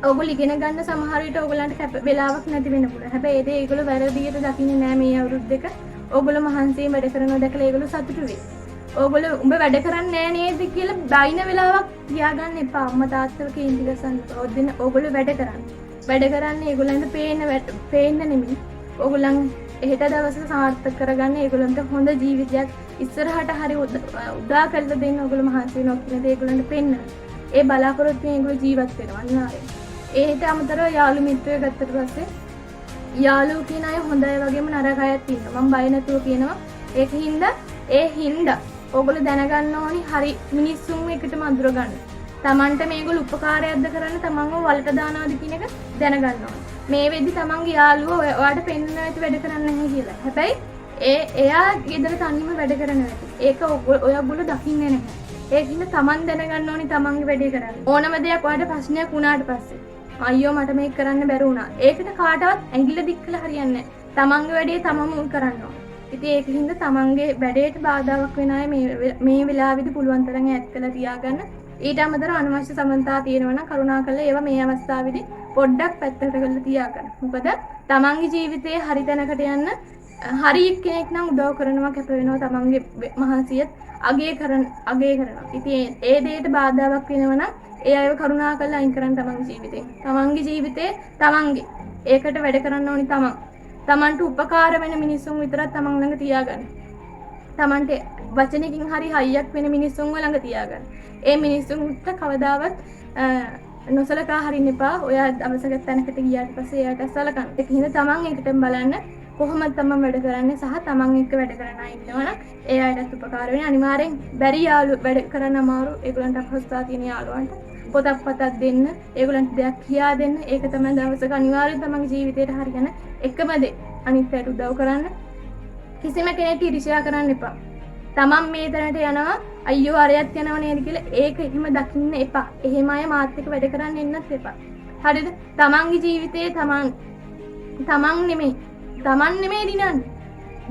S1: ඕගොල්ලෝ ඉගෙන ගන්න සමහර විට ඕගොල්ලන්ට වෙලාවක් නැති වෙන්න පුළුවන්. හැබැයි ඒ දේ ඒගොල්ලෝ වැරදියට දකින්නේ නැහැ මේ අවුරුදු දෙක. ඕගොල්ලෝ මහන්සියෙන් වැඩ කරනවා දැකලා ඒගොල්ලෝ සතුටු වෙයි. ඕගොල්ලෝ උඹ වැඩ කරන්නේ නැහැ නේද කියලා බයින වෙලාවක් තියාගන්න එපා. අම්මා තාත්තව කේන්ති ගසන්න. ඕගොල්ලෝ වැඩ කරන්නේ ඒගොල්ලන්ට පේන්න නෙමෙයි. ඕගොල්ලන් එහෙට දවසක සාර්ථක කරගන්න ඒගොල්ලන්ට හොඳ ජීවිතයක් ඉස්සරහට හරි උදා කරලා දෙන්න ඕගොල්ලෝ මහන්සි වෙනවා කියන දේ ඒගොල්ලන්ට පෙන්න. ඒ බලාපොරොත්තුෙන් ඒගොල්ලෝ ජීවත් වෙනවා අනිවාර්යයෙන්. ඒකට අමතරව යාළු මිත්‍රයෝ ගත්තට පස්සේ යාළුවෝ කියන අය හොඳ අය වගේම නරක අයත් ඉන්නවා. මම බය නැතුව කියනවා. ඒ හින්දා ඕගොල්ලෝ දැනගන්න ඕනි හරි මිනිස්සුන් එකටම අඳුර ගන්න. තමන්ට මේගොල්ලෝ උපකාරයක්ද කරන්න තමන්ව වලට දානවාද කියන එක දැනගන්න ඕනේ. මේ වෙද්දි තමන්ගේ යාළුවෝ ඔයාට පෙන්වන්න ඇති වැඩ කරන්නේ නැහැ කියලා. හැබැයි එයා ගෙදර තනියම වැඩ කරනවා ඇති. ඒක ඔයගොල්ලෝ දකින්නේ නැහැ. ඒකින්ද තමන් දැනගන්න ඕනි තමන්ගේ වැඩේ කරන්න. ඕනම දෙයක් ඔයාට ප්‍රශ්නයක් වුණාට පස්සේ අයියෝ මට මේක කරන්න බැරි වුණා. ඒකට කාටවත් ඇඟිල්ල දික් කළා හරියන්නේ නැහැ. තමන්ගේ වැඩේ තමම කරන්න ඕන. ඉතින් ඒකින්ද තමන්ගේ වැඩේට බාධාවක් වෙන අය මේ වෙලාවෙදි පුළුවන් තරම් ඈත් කරලා තියාගන්න. ඊට අමතරව අනවශ්‍ය සම්බන්ධතා තියෙනවා නම් කරුණාකරලා ඒවා මේ අවස්ථාවේදී පොඩ්ඩක් පැත්තකට කරලා තියාගන්න. මොකද තමන්ගේ ජීවිතේ හරි තැනකට යන්න හරි කෙනෙක් නම් උදව් කරනවා කැප වෙනවා තමන්ගේ මහන්සියත් අගය කරනවා. ඉතින් ඒ දෙයට බාධාවක් වෙනවා නම් ඒ අයව කරුණාකරලා අයින් කරන්න තමන්ගේ ජීවිතේ. තමන්ගේ ජීවිතේ තමන්ගේ. ඒකට වැඩ කරන්න ඕනි තමන්. තමන්ට උපකාර වෙන මිනිස්සුන් විතරක් තමන් ළඟ තියාගන්න. තමන්ට වචනකින් හරි හයියක් වෙන මිනිස්සුන්ව ළඟ තියාගන්න. ඒ මිනිස්සුන්ට කවදාවත් නොසලකා හරින්න එපා. ඔයා අවශ්‍ය තැනකට ගියාට පස්සේ එයාට සලකන්න. ඒක හින්දා තමන් ඒකටම බලන්න කොහොමද තමන් වැඩ කරන්නේ සහ තමන් එක්ක වැඩ කරන අය ඉන්නවනම් ඒ අයටත් උපකාර වෙන. අනිවාර්යෙන් බැරි යාළු වැඩ කරන්න අමාරු ඒගොල්ලන්ට අපහසුතාව තියෙන යාළුවන්ට පොතක් පතක් දෙන්න, ඒගොල්ලන්ට දෙයක් කියා දෙන්න. ඒක තමයි දවසක අනිවාර්යෙන් තමන්ගේ ජීවිතේට හරියන එකම දේ. අනිත් අයට උදව් කරන්න. කිසිම කෙනෙක්ට ඊර්ෂ්‍යා කරන්න එපා. තමන් මේ තැනට යනවා අයියෝ අරයත් යනව නේද කියලා ඒක එහෙම දකින්න එපා. එහෙම අය මාත් එක්ක වැඩ කරන්න එන්නත් එපා. හරිද? තමන්ගේ ජීවිතේ තමන් නෙමෙයි දිනන්නේ.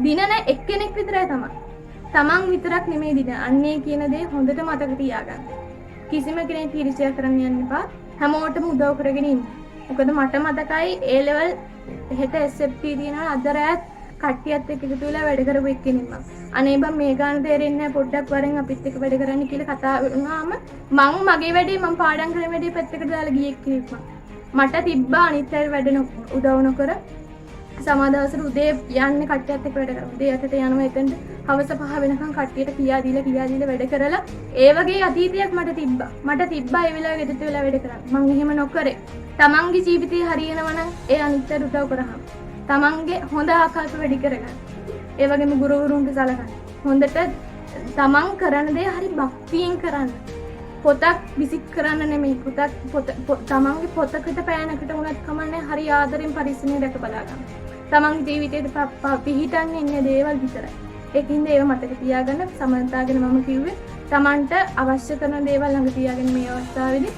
S1: දිනන එක්කෙනෙක් විතරයි තමන්. තමන් විතරක් නෙමෙයි දින. අන්නේ කියන දේ හොඳට මතක තියාගන්න. කිසිම කෙනෙක් ඊර්ෂ්‍යා කරන්න යන්න එපා. හැමෝටම උදව් කරගෙන ඉන්න. මොකද මට මතකයි A level හෙට SFT තියෙනවා අද රැත් කට්ටියත් එක්ක එකතු වෙලා වැඩ කරපු එක්කෙනෙක් මම. අනේ බං මේ ගාන තේරෙන්නේ නැහැ පොඩ්ඩක් වරෙන් අපිත් එක්ක වැඩ කරන්න කියලා කතා වුණාම මං මගේ වැඩේ මං පාඩම් කරන වැඩේ පැත්තකට දාලා ගියේ කෙනෙක් මම. මට තිබ්බා අනිත් අය වැඩ උදව් නොකර සමහර දවසට උදේ යන්නේ කට්ටියත් එක්ක වැඩ කරමු. උදේ 8ට යනවා එතනට හවස 5 වෙනකන් කට්ටියට කියා දීලා වැඩ කරලා ඒ වගේ අතීතයක් මට තිබ්බා ඒ වෙලාවේ ගෙදරට වෙලා වැඩ කරන්න. මං එහෙම නොකරේ. තමන්ගේ ජීවිතේ හරියනවා නම් ඒ අනිත් අයට උදව් කරාම තමන්ගේ හොඳ ආකල්ප වැඩි කරගන්න. ඒ වගේම ගුරුවරුන්ට සලකන්න. හොඳට තමන් කරන දේ හරි භක්තියෙන් කරන්න. පොතක් විසික් කරන්න නෙමෙයි. තමන්ගේ පොතකට පෑනකට වුණත් කමන්නේ හරි ආදරෙන් පරිස්සමෙන් දැක බලා ගන්න. තමන්ගේ ජීවිතේට පිහිටන්නේ ඉන්නේ දේවල් විතරයි. ඒකින්ද ඒව මතක තියාගන්න. සමන්තාගෙන මම කිව්වේ තමන්ට අවශ්‍ය කරන දේවල් ළඟ තියාගෙන මේ අවස්ථාවේදී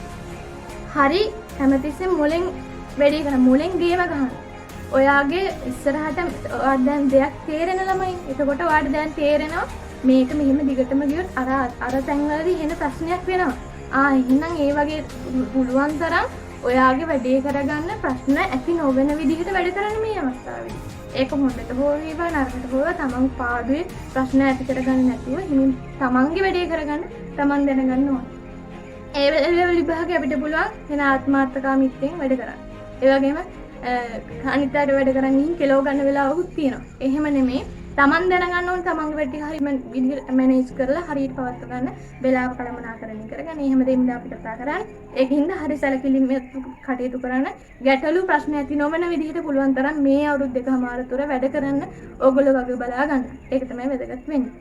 S1: හරි හැමතිස්සෙම මොලෙන් වැඩි කරන මොලෙන් ගේම ගන්න. ඔයාගේ ඉස්සරහට දැන් දෙයක් තේරෙන ළමයි. එතකොට ඔයාට දැන් තේරෙනවා මේක මෙහෙම දිගටම ගියොත් අර තැන්වලදී එන ප්‍රශ්නයක් වෙනවා. එහෙනම් ඒ වගේ පුළුවන් තරම් ඔයාගේ වැඩේ කරගන්න ප්‍රශ්න ඇති නොවන විදිහට වැඩ කරන්න මේ අවස්ථාවේදී. ඒක හොඳට හෝ වේවා නරකට හෝ තමන් පාඩුවේ ප්‍රශ්න ඇති කරගන්න නැතුව හිමින් තමන්ගේ වැඩේ කරගන්න තමන් දැනගන්න ඕනේ. ඒ වෙලාවල විභාගය අපිට පුළුවන් වෙන ආත්මාර්ථකාමීත්වයෙන් වැඩ කරන්න. ඒ වගේම අනිත් අයට වැඩ කරන් ගිහින් කෙලව ගන්න වෙලාවකුත් තියෙනවා. එහෙම නෙමෙයි. තමන් දැනගන්න ඕනේ තමන්ගේ වැඩ ටික හරියට විදිහට මැනේජ් කරලා හරියට පවත්ව ගන්න වෙලාව කළමනාකරණය කරගන්න. එහෙම දෙන්න අපිට උත්සාහ කරන්න. ඒකින්ද හරි සැලකිලිමත් කටයුතු කරන්න. ගැටලු ප්‍රශ්න ඇති නොවන විදිහට පුළුවන් තරම් මේ අවුරුදු දෙකමාර තුර වැඩ කරන්න ඕගොල්ලෝ වගේ බලා ගන්න. ඒක තමයි වැදගත් වෙන්නේ.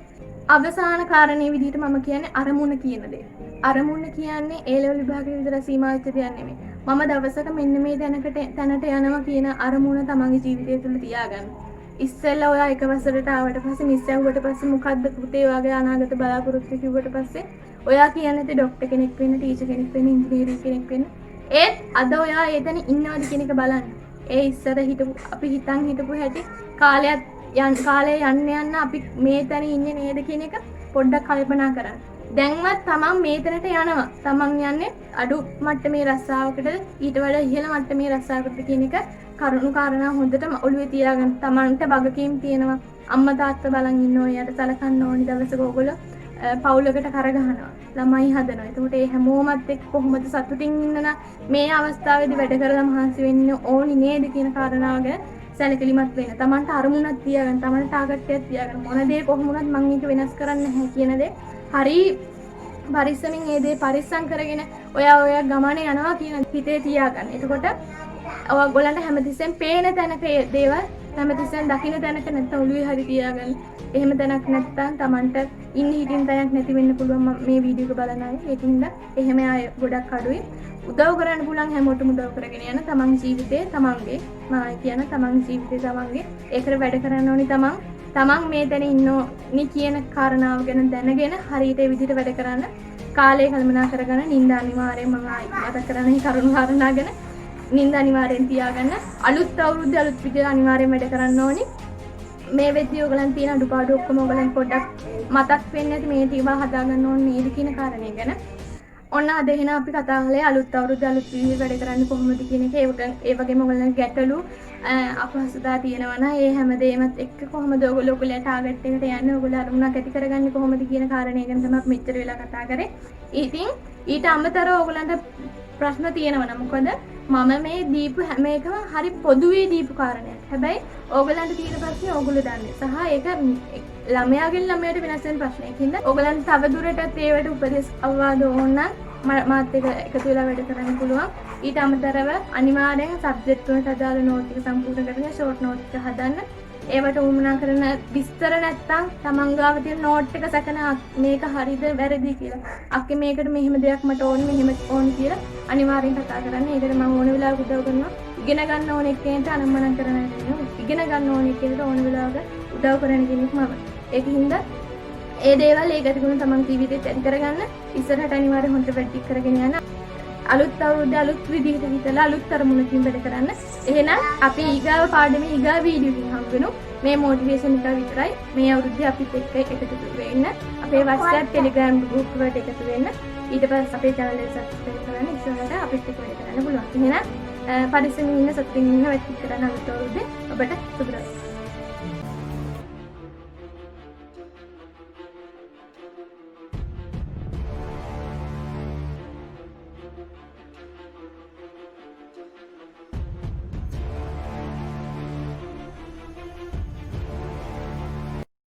S1: අවසාන කාරණේ විදිහට මම කියන්නේ අරමුණ කියන දේ. අරමුණ කියන්නේ ඒ ලෙවල් විභාගයේ විතර සීමා වෙච්ච දෙයක් නෙමෙයි. මම දවසක මෙන්න මේ තැනට යනවා කියන අරමුණ තමන්ගේ ජීවිතය තුළ තියාගන්න. ඉස්සෙල්ලා ඔයා එක වසරට ආවට පස්සේ මිස් ඇහුවට පස්සේ මොකද්ද පුතේ ඔයාගේ අනාගත බලාපොරොත්තු කිව්වට පස්සේ ඔයා කියන්නේ ડોක්ටර් කෙනෙක් වෙන්න, ටීචර් කෙනෙක් වෙන්න, ඉංජිනේරු කෙනෙක් වෙන්න. ඒත් අද ඔයා එතන ඉන්නවද කියන එක බලන්න. ඒ ඉස්සර අපි හිතපු හැටි කාලේ යන්න අපි මේ තැන ඉන්නේ නේද කියන එක පොඩ්ඩක් කල්පනා කරන්න. දැන්වත් තමන් මේ තැනට යනවා. තමන් යන්නේ අඩු මට්ටමේ රස්සාවකට ඊට වඩා ඉහළ මට්ටමේ රස්සාවකට කියන එක කරුණු කාරණා හොඳට ඔළුවේ තියාගන්න. තමන්ට වගකීම් තියෙනවා. අම්මා තාත්තා බලන් ඉන්න ඔයාට සලකන්න ඕනි. දවසක ඕගොල්ලෝ පවුලකට කරගහනවා. ළමයි හදනවා. එතකොට ඒ හැමෝමත් එක්ක කොහොමද සතුටින් ඉන්න මේ අවස්ථාවේදී වැඩ කරලා මහන්සි වෙන්න ඕනි නේද කියන කාරණාව ගැන සැලකිලිමත් වෙන්න. තමන්ට අරමුණක් තියාගන්න. තමන්ට ටාගට් එකක් තියාගන්න. මොන දේ කොහොම වුණත් මම ඒක වෙනස් කරන්න නැහැ කියන දේ හරි පරිස්සමින් ඒ දේ පරිස්සම් කරගෙන ඔයා ගමන යනවා කියන හිතේ තියාගන්න. එතකොට ඔයගොල්ලන්ට හැමතිස්සෙම පේන තැනක දේවල් හැමතිස්සෙම දකින්න තැනක නැත්නම් ඔළුවේ හරි තියාගන්න. එහෙම තැනක් නැත්නම් Tamanට ඉන්න හිටින් තැනක් නැති වෙන්න පුළුවන් මේ වීඩියෝ එක බලන අය. ඒකින්ද එහෙම අය ගොඩක් අඩුයි. උදව් කරන්න පුළුවන් හැමෝටම උදව් කරගෙන යන තමන් ජීවිතේ තමන්ගේ මම කියන තමන් ජීවිතේ තමන්ගේ ඒකට වැඩ කරන්න ඕනි තමන් මේ තැන ඉන්නෝනි කියන කාරණාව ගැන දැනගෙන හරියට ඒ විදිහට වැඩ කරන්න කාලය කළමනා කරගන්න නින්ද අනිවාර්යෙන් මම මතක් කරන්නේ කරුණු කාරණා ගැන නින්ද අනිවාර්යෙන් තියාගන්න අලුත් අවුරුද්දේ අලුත් විදිහට අනිවාර්යෙන් වැඩ කරන්න ඕනි මේ වෙද්දී ඔයගලන් තියෙන අඩුපාඩු ඔක්කොම ඔයගලන් පොඩ්ඩක් මතක් වෙන්නේ නැති මේ ටීවා හදාගන්න ඕනේ නේද කියන කාරණේ ගැන ඔන්න අද එහෙනම් අපි කතා කළේ අලුත් අවුරුද්දේ අලුත් විදිහට වැඩ කරන්න කොහොමද කියන එක ඒ වගේම ඔයගලන් ගැටලු අපහසුතා තියෙනවා නම් ඒ හැමදේමත් එක්ක කොහොමද ඔයගොල්ලෝ ටාගට් එකට යන්නේ ඔයගොල්ලෝ අරමුණක් ඇති කරගන්නේ කොහොමද කියන කාරණේ ගැන තමයි මෙච්චර වෙලා කතා කරේ. ඉතින් ඊට අමතරව ඔයගලන්ට ප්‍රශ්න තියෙනවා නම් මොකද මම මේ දීපු හැම එකම හරි පොදුවේ දීපු කාරණයක්. හැබැයි ඕගලන්ට තියෙන ප්‍රශ්නේ ඕගොල්ලෝ දන්නේ. සහ ඒක ළමයාගෙන් ළමයට වෙනස් වෙන ප්‍රශ්නයක්. හින්දා ඕගලන්ට තව දුරටත් ඒවට උපදෙස් අවවාද ඕන නම් මාත් එක්ක එකතු වෙලා වැඩ කරන්න පුළුවන්. ඊට අමතරව අනිවාර්යෙන් සබ්ජෙක්ට් වලට අදාළ නෝට් එක සම්පූර්ණ කරගෙන ෂෝට් නෝට් එක හදන්න. ඒවට උවමනා කරන විස්තර නැත්තම් තමන් ගාව තියෙන නෝට් එක සැකන මේක හරිද වැරදි කියලා. අක්කේ මේකට මෙහෙම දෙයක් මට ඕනේ මෙහෙම ඕනේ කියලා අනිවාර්යෙන් කතා කරන්න. ඒකට මම ඕන වෙලාවක උදව් කරනවා. ඉගෙන ගන්න ඕන එක්කෙනෙක්ට අනම්මනම් කරන්න නෙවෙයි. ඉගෙන ගන්න ඕන එක්කෙනෙක්ට ඕන වෙලාවක උදව් කරන කෙනෙක් මම. ඒකින්ද ඒ දේවල් ඒ ගතිගුණ තමන් ජීවිතේට ඇති කරගන්න ඉස්සරහට අනිවාර්යෙන් හොඳට වැඩි කරගෙන යන්න. අලුත් අවුරුද්ද අලුත් විදිහට හිතලා අලුත් තරමුණකින් වැඩ කරන්න. එහෙනම් අපි ඊගාව පාඩමේ ඊගාව වීඩියෝකින් හම්බ වෙමු. මේ මොටිවේෂන් එක විතරයි. මේ අවුරුද්දේ අපිත් එක්ක එකතු වෙන්න. අපේ WhatsApp Telegram group වලට එකතු වෙන්න. ඊට පස්සේ අපේ channel එක subscribe කරන්න. ඉස්සරහට අපිත් එක්ක වැඩ කරන්න පුළුවන්. එහෙනම් පරිස්සමින් ඉන්න සතුටින් ඉන්න වැඩ කරන අලුත් අවුරුද්දේ ඔබට සුබ දවසක්.